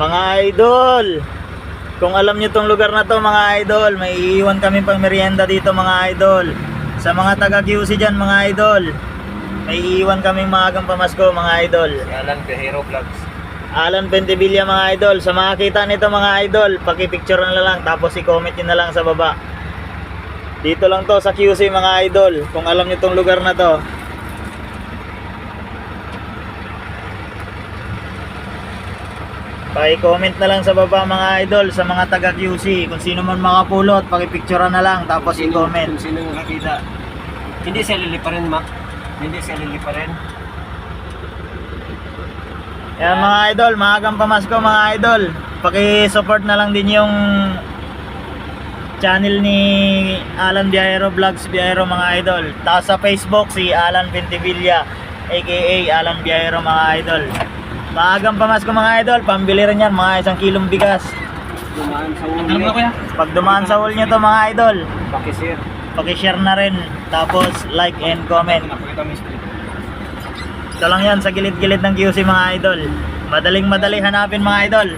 Mga idol, kung alam nyo tong lugar na to mga idol, may iiwan kami pang merienda dito mga idol. Sa mga taga QC dyan mga idol, may iiwan kami maagang pamasko mga idol. Si Alan Biyahero Vlogs. Alan Pentevilla mga idol, sa makakita nito mga idol, pakipicture na lang tapos i-comment nyo na lang sa baba. Dito lang to sa QC mga idol, kung alam nyo tong lugar na to. Paki-comment na lang sa baba mga idol sa mga taga QC. Kung sino man makapulot, pakipicturean na lang tapos i-comment. Kung sino nakakita. Hindi siya liliparin, Mac. Hindi siya liliparin. Yan mga idol, maagang pamasko mga idol. Paki-support na lang din yung channel ni Alan Biyahero Vlogs Biyahero mga idol. Tapos sa Facebook si Alan Pentevilla aka Alan Biyahero mga idol. Maagang pamasko mga idol, pambili rin yan mga 1 kilong bigas. Dumaan sa ulo. Pag dumaan sa wall nyo to mga idol, Pakisir. paki-share na rin. Tapos like and comment. Nakita mo street. Ito lang yan sa gilid-gilid ng QC mga idol. Madaling-madali hanapin mga idol.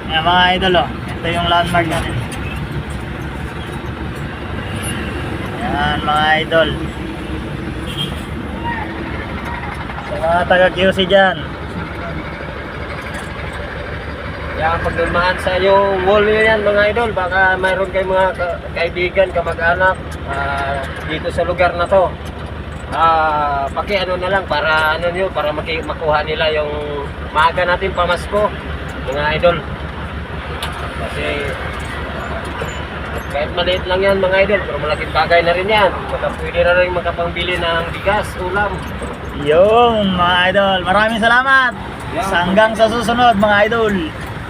Ayan mga idol oh. Ito yung landmark natin. Ayan mga idol. Sa mga taga QC dyan. Kaya pag dumaan sa yung wall nyo yan mga idol, baka mayroon kayong mga kaibigan, kamag-anak dito sa lugar na to. Paki-ano na lang para ano nyo, para makuha nila yung maaga natin pamasko mga idol. Kasi kahit maliit lang yan mga idol, pero malaking bagay na rin yan. Baka pwede na rin makapangbili ng bigas, ulam. Yung mga idol, maraming salamat. Hanggang sa susunod mga idol.